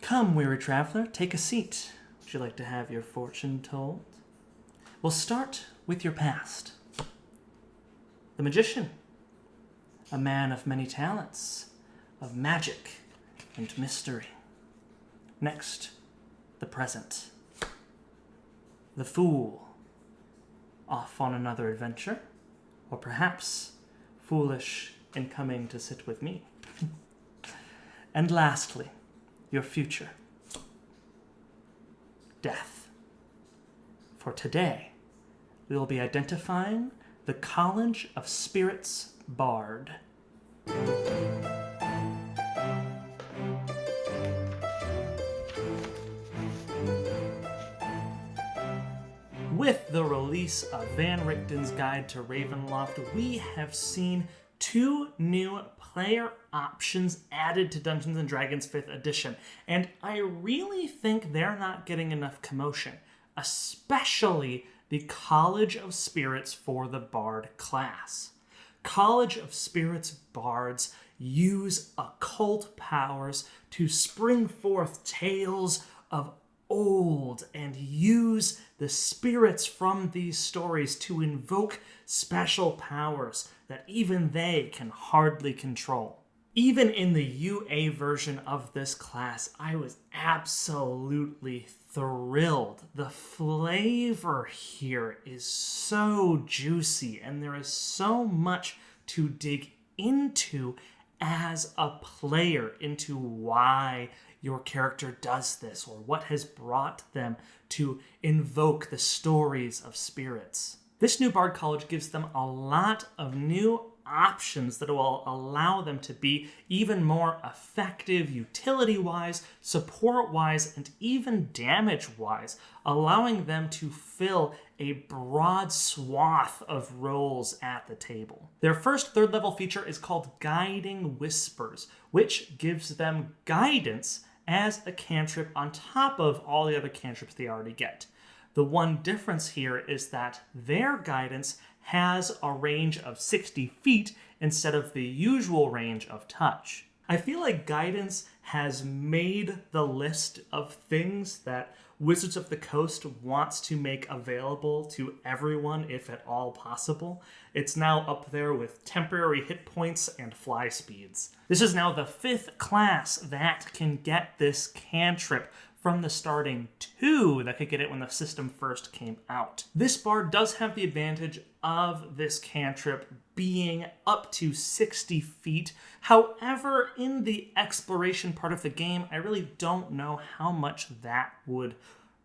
Come, weary traveler, take a seat. Would you like to have your fortune told? We'll start with your past. The magician, a man of many talents, of magic and mystery. Next, the present. The fool, off on another adventure, or perhaps foolish in coming to sit with me. And lastly, your future. Death. For today, we will be identifying the College of Spirits Bard. With the release of Van Richten's Guide to Ravenloft, we have seen 2 new player options added to Dungeons & Dragons 5th edition, and I really think they're not getting enough commotion, especially the College of Spirits for the Bard class. College of Spirits Bards use occult powers to spring forth tales of old and use the spirits from these stories to invoke special powers that even they can hardly control. Even in the UA version of this class, I was absolutely thrilled. The flavor here is so juicy, and there is so much to dig into as a player, into why your character does this, or what has brought them to invoke the stories of spirits. This new Bard College gives them a lot of new options that will allow them to be even more effective utility-wise, support-wise, and even damage-wise, allowing them to fill a broad swath of roles at the table. Their first 3rd level feature is called Guiding Whispers, which gives them guidance as a cantrip on top of all the other cantrips they already get. The one difference here is that their guidance has a range of 60 feet instead of the usual range of touch. I feel like guidance has made the list of things that Wizards of the Coast wants to make available to everyone if at all possible. It's now up there with temporary hit points and fly speeds. This is now the 5th class that can get this cantrip from the starting 2 that could get it when the system first came out. This bard does have the advantage of this cantrip being up to 60 feet. However, in the exploration part of the game, I really don't know how much that would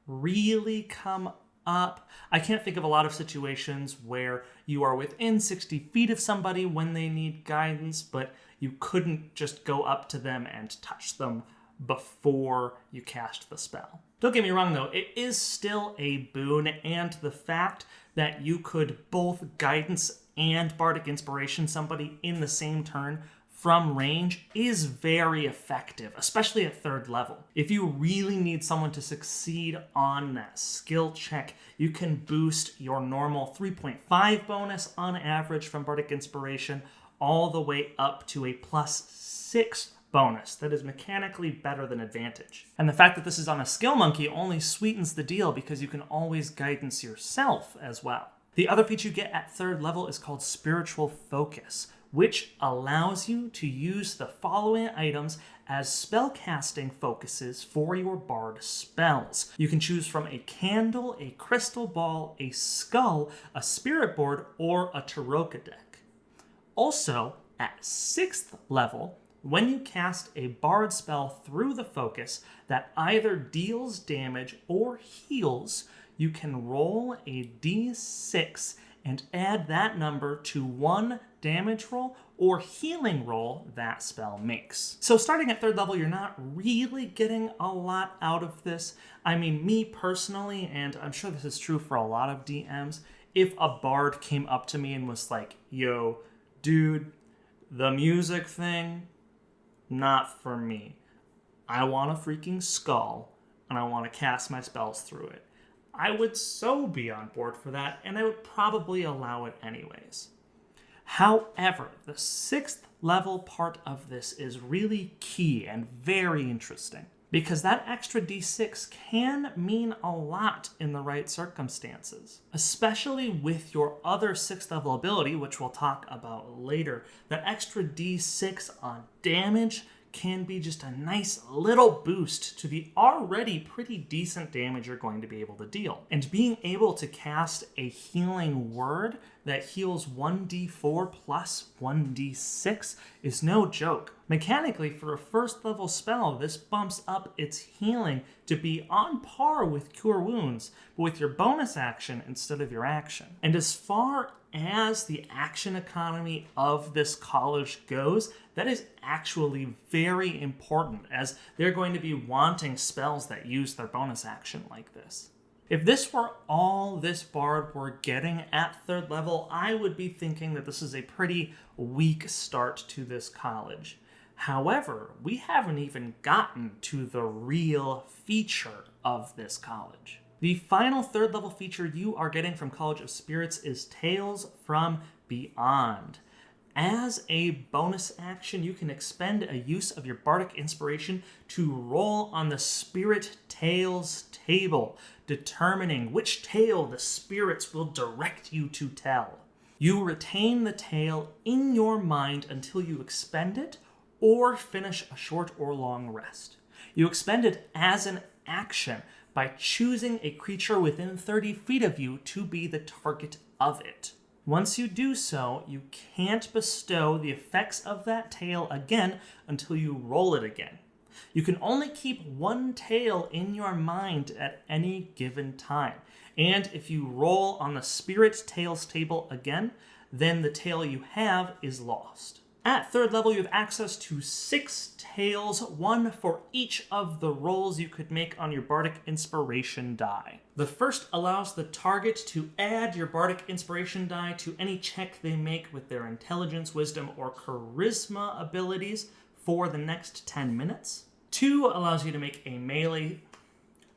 really come up. I can't think of a lot of situations where you are within 60 feet of somebody when they need guidance, but you couldn't just go up to them and touch them before you cast the spell. Don't get me wrong though, it is still a boon, and the fact that you could both guidance and bardic inspiration somebody in the same turn from range is very effective, especially at 3rd level. If you really need someone to succeed on that skill check, you can boost your normal 3.5 bonus on average from bardic inspiration all the way up to a +6 bonus that is mechanically better than advantage. And the fact that this is on a skill monkey only sweetens the deal because you can always guidance yourself as well. The other feature you get at 3rd level is called Spiritual Focus, which allows you to use the following items as spellcasting focuses for your bard spells. You can choose from a candle, a crystal ball, a skull, a spirit board, or a Taroka deck. Also, at 6th level, when you cast a bard spell through the focus that either deals damage or heals, you can roll a d6 and add that number to one damage roll or healing roll that spell makes. So starting at 3rd level, you're not really getting a lot out of this. I mean, me personally, and I'm sure this is true for a lot of DMs, if a bard came up to me and was like, yo, dude, the music thing, not for me. I want a freaking skull, and I want to cast my spells through it. I would so be on board for that, and I would probably allow it anyways. However, the 6th level part of this is really key and very interesting. because that extra d6 can mean a lot in the right circumstances, especially with your other 6th level ability, which we'll talk about later. That extra d6 on damage can be just a nice little boost to the already pretty decent damage you're going to be able to deal. And being able to cast a healing word that heals 1d4 plus 1d6 is no joke. Mechanically, for a 1st level spell, this bumps up its healing to be on par with Cure Wounds, but with your bonus action instead of your action. And as far as the action economy of this college goes, that is actually very important, as they're going to be wanting spells that use their bonus action like this. If this were all this bard were getting at 3rd level, I would be thinking that this is a pretty weak start to this college. However, we haven't even gotten to the real feature of this college. The final 3rd level feature you are getting from College of Spirits is Tales from Beyond. As a bonus action, you can expend a use of your Bardic Inspiration to roll on the Spirit Tales table, determining which tale the spirits will direct you to tell. You retain the tale in your mind until you expend it or finish a short or long rest. You expend it as an action by choosing a creature within 30 feet of you to be the target of it. Once you do so, you can't bestow the effects of that tale again until you roll it again. You can only keep one tale in your mind at any given time, and if you roll on the Spirit Tales table again, then the tale you have is lost. At 3rd level, you have access to 6 tales, 1 for each of the rolls you could make on your Bardic Inspiration die. The first allows the target to add your Bardic Inspiration die to any check they make with their Intelligence, Wisdom, or Charisma abilities for the next 10 minutes. 2 allows you to make a melee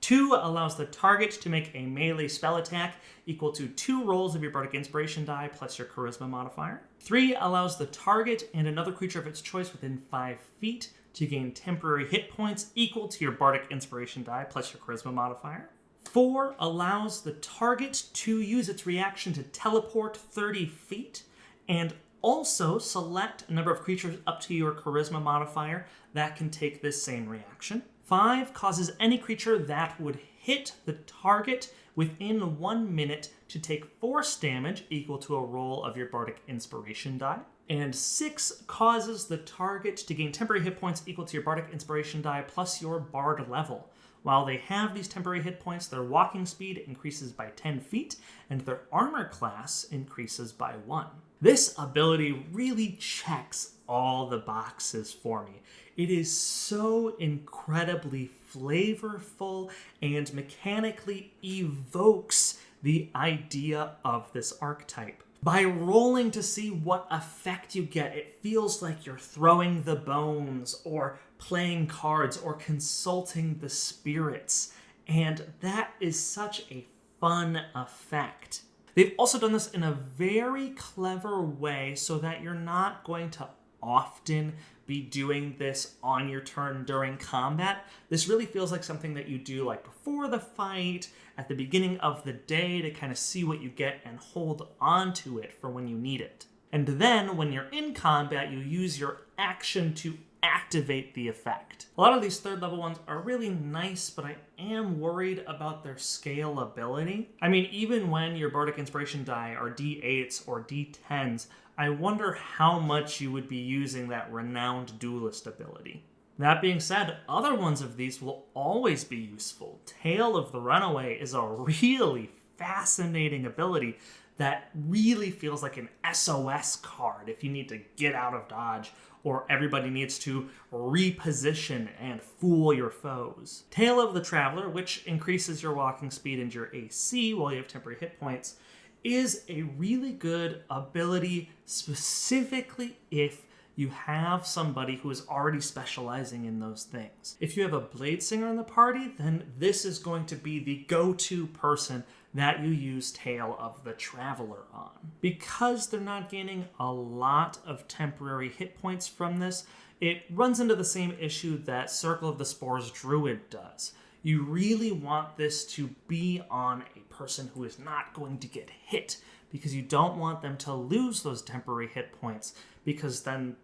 2 allows the target to make a melee spell attack equal to 2 rolls of your Bardic Inspiration die plus your Charisma modifier. 3 allows the target and another creature of its choice within 5 feet to gain temporary hit points equal to your Bardic Inspiration die plus your Charisma modifier. 4 allows the target to use its reaction to teleport 30 feet and also select a number of creatures up to your Charisma modifier that can take this same reaction. 5 causes any creature that would hit the target within 1 minute to take force damage equal to a roll of your Bardic Inspiration die. And 6 causes the target to gain temporary hit points equal to your Bardic Inspiration die plus your Bard level. While they have these temporary hit points, their walking speed increases by 10 feet, and their armor class increases by 1. This ability really checks all the boxes for me. It is so incredibly flavorful and mechanically evokes the idea of this archetype. By rolling to see what effect you get, it feels like you're throwing the bones or playing cards or consulting the spirits, and that is such a fun effect. They've also done this in a very clever way so that you're not going to often be doing this on your turn during combat. This really feels like something that you do like before the fight, at the beginning of the day to kind of see what you get and hold on to it for when you need it. And then when you're in combat, you use your action to activate the effect. A lot of these 3rd level ones are really nice, but I am worried about their scalability. I mean, even when your Bardic Inspiration die are D8s or D10s, I wonder how much you would be using that Renowned Duelist ability. That being said, other ones of these will always be useful. Tale of the Runaway is a really fascinating ability that really feels like an SOS card if you need to get out of dodge or everybody needs to reposition and fool your foes. Tale of the Traveler, which increases your walking speed and your AC while you have temporary hit points, is a really good ability specifically if you have somebody who is already specializing in those things. If you have a Blade Singer in the party, then this is going to be the go-to person that you use Tale of the Traveler on. Because they're not gaining a lot of temporary hit points from this, it runs into the same issue that Circle of the Spores Druid does. You really want this to be on a person who is not going to get hit, because you don't want them to lose those temporary hit points, because then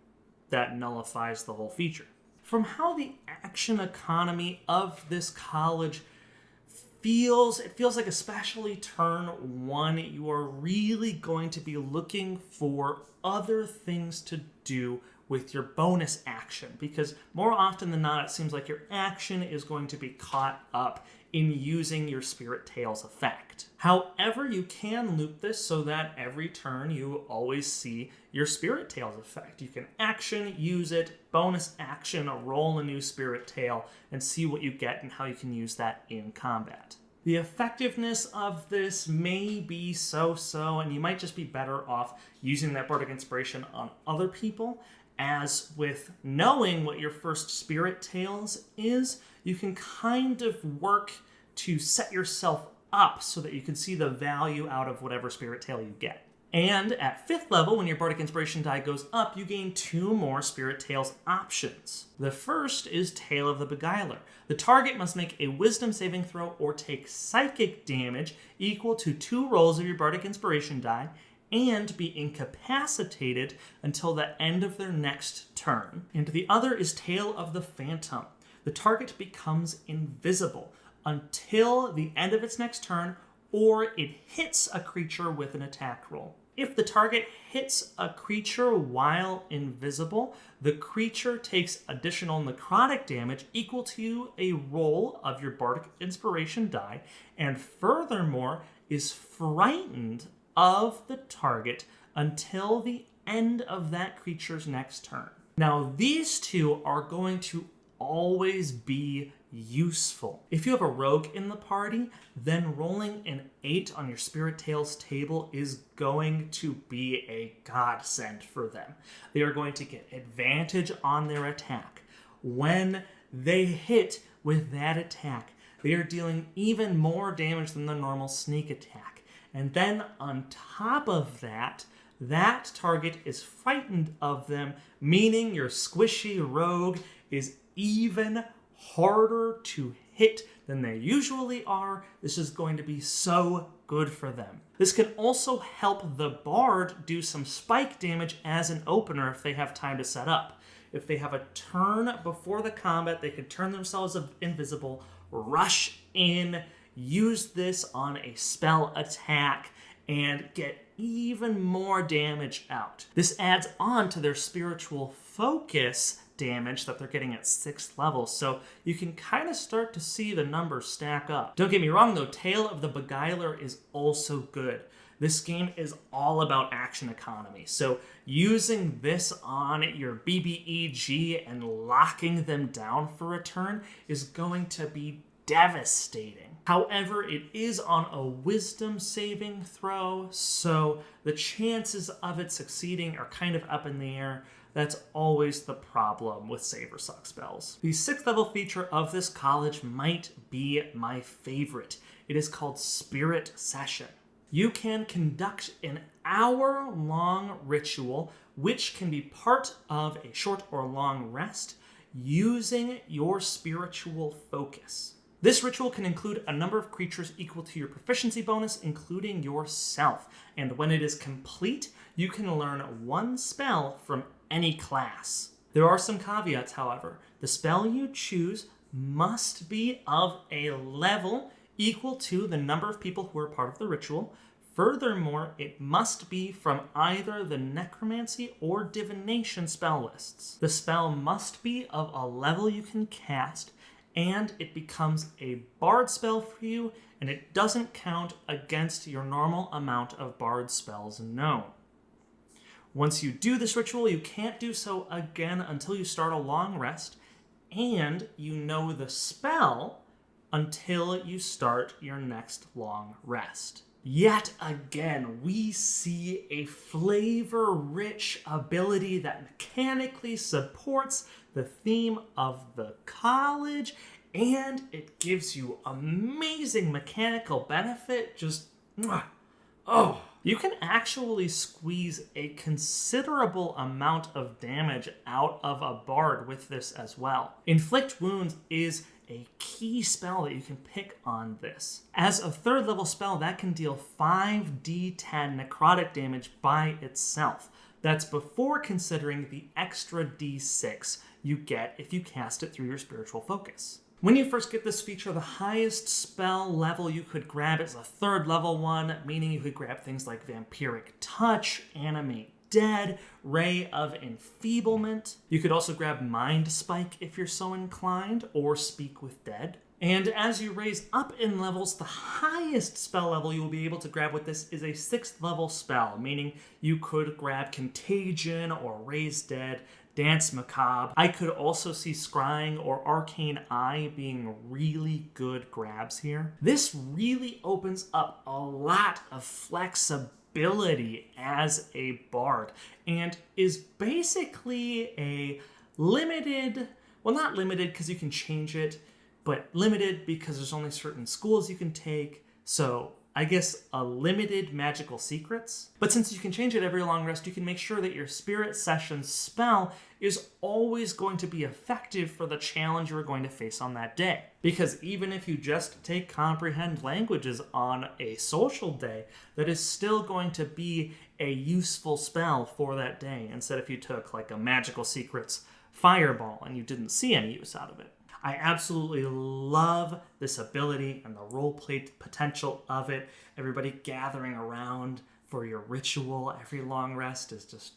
that nullifies the whole feature. From how the action economy of this college feels, it feels like especially turn 1, you are really going to be looking for other things to do with your bonus action, because more often than not, it seems like your action is going to be caught up in using your Spirit Tails effect. However, you can loop this so that every turn you always see your Spirit Tails effect. You can action, use it, bonus action, roll a new Spirit Tail, and see what you get and how you can use that in combat. The effectiveness of this may be so-so, and you might just be better off using that Bardic Inspiration on other people. As with knowing what your first Spirit Tails is, you can kind of work to set yourself up so that you can see the value out of whatever Spirit Tail you get. And at 5th level, when your Bardic Inspiration die goes up, you gain 2 more Spirit Tails options. The first is Tale of the Beguiler. The target must make a Wisdom saving throw or take psychic damage equal to 2 rolls of your Bardic Inspiration die, and be incapacitated until the end of their next turn. And the other is Tale of the Phantom. The target becomes invisible until the end of its next turn, or it hits a creature with an attack roll. If the target hits a creature while invisible, the creature takes additional necrotic damage equal to a roll of your Bardic Inspiration die, and furthermore is frightened of the target until the end of that creature's next turn. Now, these two are going to always be useful. If you have a rogue in the party, then rolling an 8 on your Spirit Tails table is going to be a godsend for them. They are going to get advantage on their attack. When they hit with that attack, they are dealing even more damage than the normal sneak attack. And then on top of that, that target is frightened of them, meaning your squishy rogue is even harder to hit than they usually are. This is going to be so good for them. This can also help the bard do some spike damage as an opener if they have time to set up. If they have a turn before the combat, they can turn themselves invisible, rush in, use this on a spell attack, and get even more damage out. This adds on to their spiritual focus damage that they're getting at 6th level, so you can kind of start to see the numbers stack up. Don't get me wrong though, Tale of the Beguiler is also good. This game is all about action economy, so using this on your BBEG and locking them down for a turn is going to be devastating. However, it is on a wisdom saving throw, so the chances of it succeeding are kind of up in the air. That's always the problem with save or suck spells. The 6th level feature of this college might be my favorite. It is called Spirit Session. You can conduct an hour-long ritual, which can be part of a short or long rest, using your spiritual focus. This ritual can include a number of creatures equal to your proficiency bonus, including yourself. And when it is complete, you can learn 1 spell from any class. There are some caveats, however. The spell you choose must be of a level equal to the number of people who are part of the ritual. Furthermore, it must be from either the Necromancy or Divination spell lists. The spell must be of a level you can cast, and it becomes a bard spell for you, and it doesn't count against your normal amount of bard spells known. Once you do this ritual, you can't do so again until you start a long rest, and you know the spell until you start your next long rest. Yet again, we see a flavor-rich ability that mechanically supports the theme of the college, and it gives you amazing mechanical benefit. Just, Oh, you can actually squeeze a considerable amount of damage out of a bard with this as well. Inflict Wounds is a key spell that you can pick on this. As a 3rd level spell, that can deal 5d10 necrotic damage by itself. That's before considering the extra d6 you get if you cast it through your spiritual focus. When you first get this feature, the highest spell level you could grab is a 3rd level one, meaning you could grab things like Vampiric Touch, Animate Dead, Ray of Enfeeblement. You could also grab Mind Spike if you're so inclined, or Speak with Dead. And as you raise up in levels, the highest spell level you will be able to grab with this is a 6th level spell, meaning you could grab Contagion or Raise Dead, Dance Macabre. I could also see Scrying or Arcane Eye being really good grabs here. This really opens up a lot of flexibility as a bard and is basically a limited, well, not limited because you can change it, but limited because there's only certain schools you can take. So I guess a limited magical secrets. But since you can change it every long rest, you can make sure that your Spirit Session spell is always going to be effective for the challenge you're going to face on that day. Because even if you just take Comprehend Languages on a social day, that is still going to be a useful spell for that day, instead if you took like a Magical Secrets Fireball and you didn't see any use out of it. I absolutely love this ability and the roleplay potential of it. Everybody gathering around for your ritual every long rest is just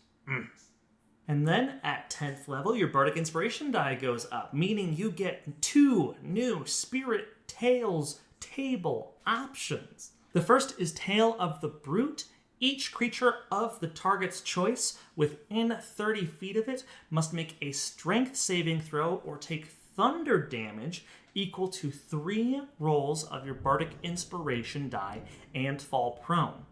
And then at 10th level, your Bardic Inspiration die goes up, meaning you get 2 new Spirit Tales table options. The first is Tale of the Brute. Each creature of the target's choice within 30 feet of it must make a strength saving throw or take thunder damage equal to 3 rolls of your Bardic Inspiration die and fall prone.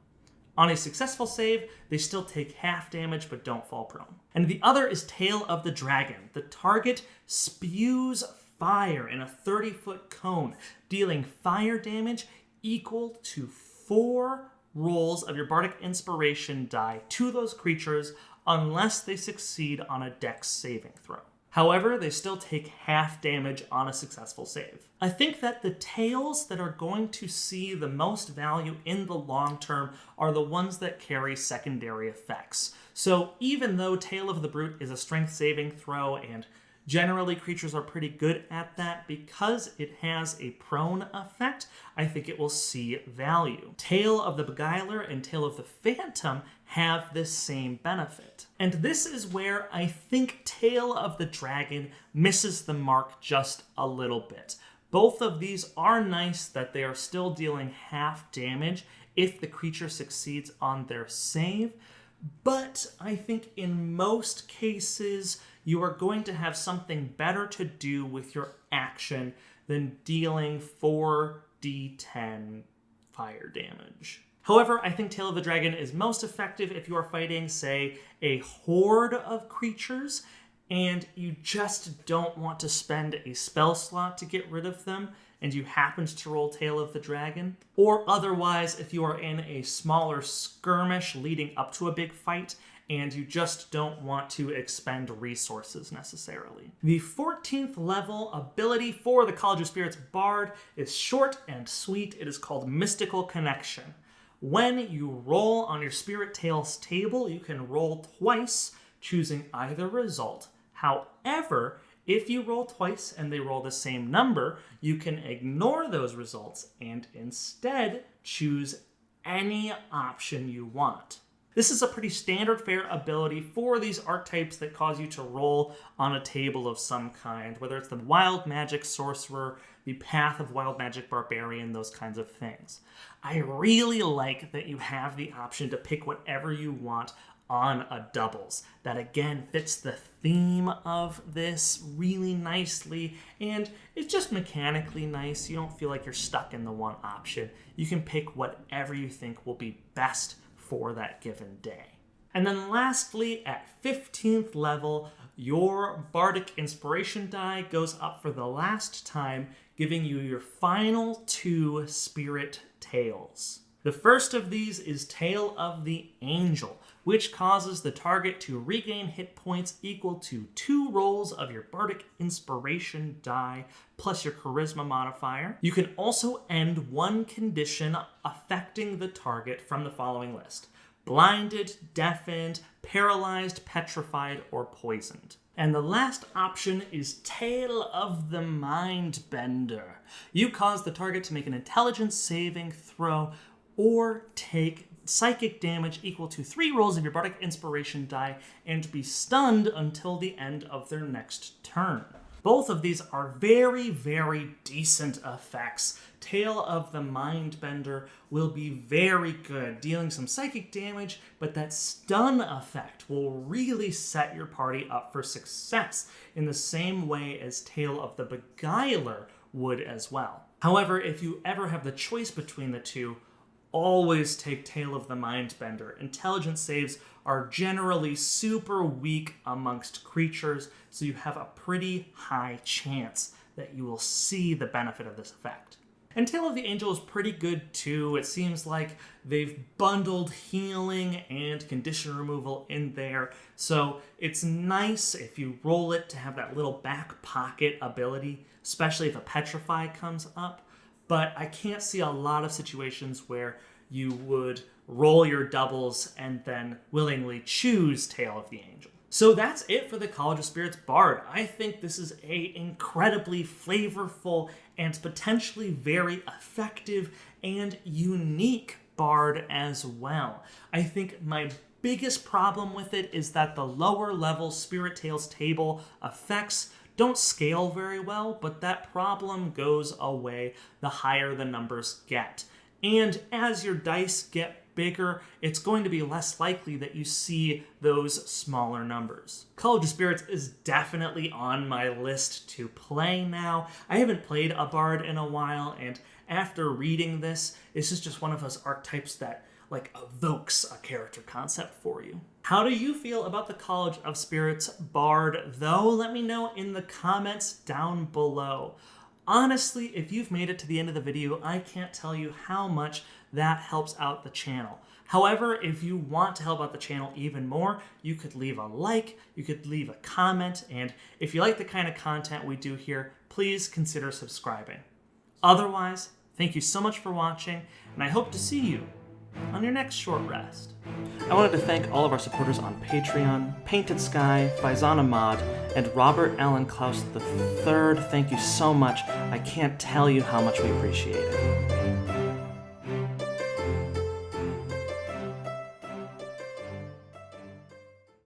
On a successful save, they still take half damage but don't fall prone. And the other is Tail of the Dragon. The target spews fire in a 30-foot cone, dealing fire damage equal to 4 rolls of your Bardic Inspiration die to those creatures unless they succeed on a Dex saving throw. However, they still take half damage on a successful save. I think that the tales that are going to see the most value in the long term are the ones that carry secondary effects. So even though Tale of the Brute is a strength saving throw and generally creatures are pretty good at that, because it has a prone effect, I think it will see value. Tale of the Beguiler and Tale of the Phantom have this same benefit. And this is where I think Tale of the Dragon misses the mark just a little bit. Both of these are nice that they are still dealing half damage if the creature succeeds on their save, but I think in most cases you are going to have something better to do with your action than dealing 4d10 fire damage. However, I think Tale of the Dragon is most effective if you are fighting, say, a horde of creatures and you just don't want to spend a spell slot to get rid of them and you happened to roll Tale of the Dragon. Or otherwise, if you are in a smaller skirmish leading up to a big fight and you just don't want to expend resources necessarily. The 14th level ability for the College of Spirits Bard is short and sweet. It is called Mystical Connection. When you roll on your Spirit Tales table, you can roll twice, choosing either result. However, if you roll twice and they roll the same number, you can ignore those results and instead choose any option you want. This is a pretty standard fare ability for these archetypes that cause you to roll on a table of some kind, whether it's the Wild Magic Sorcerer, the Path of Wild Magic Barbarian, those kinds of things. I really like that you have the option to pick whatever you want on a doubles. That again fits the theme of this really nicely, and it's just mechanically nice. You don't feel like you're stuck in the one option. You can pick whatever you think will be best for that given day. And then lastly, at 15th level, your Bardic Inspiration die goes up for the last time, giving you your final 2 Spirit Tales. The first of these is Tale of the Angel, which causes the target to regain hit points equal to 2 rolls of your Bardic Inspiration die plus your Charisma modifier. You can also end one condition affecting the target from the following list: blinded, deafened, paralyzed, petrified, or poisoned. And the last option is Tale of the Mindbender. You cause the target to make an intelligence saving throw or take psychic damage equal to 3 rolls of your Bardic Inspiration die and be stunned until the end of their next turn. Both of these are very, very decent effects. Tale of the Mindbender will be very good, dealing some psychic damage, but that stun effect will really set your party up for success in the same way as Tale of the Beguiler would as well. However, if you ever have the choice between the two, always take Tale of the Mindbender. Intelligence saves are generally super weak amongst creatures, so you have a pretty high chance that you will see the benefit of this effect. And Tale of the Angel is pretty good too. It seems like they've bundled healing and condition removal in there, so it's nice if you roll it to have that little back pocket ability, especially if a Petrify comes up. But I can't see a lot of situations where you would roll your doubles and then willingly choose Tale of the Angel. So that's it for the College of Spirits Bard. I think this is an incredibly flavorful and potentially very effective and unique bard as well. I think my biggest problem with it is that the lower level Spirit Tales table effects don't scale very well, but that problem goes away the higher the numbers get. And as your dice get bigger, it's going to be less likely that you see those smaller numbers. College of Spirits is definitely on my list to play now. I haven't played a bard in a while, and after reading this is just one of those archetypes that evokes a character concept for you. How do you feel about the College of Spirits Bard, though? Let me know in the comments down below. Honestly, if you've made it to the end of the video, I can't tell you how much that helps out the channel. However, if you want to help out the channel even more, you could leave a like, you could leave a comment, and if you like the kind of content we do here, please consider subscribing. Otherwise, thank you so much for watching, and I hope to see you on your next short rest. I wanted to thank all of our supporters on Patreon: Painted Sky, Faizana Mod, and Robert Allen Klaus III. Thank you so much. I can't tell you how much we appreciate it.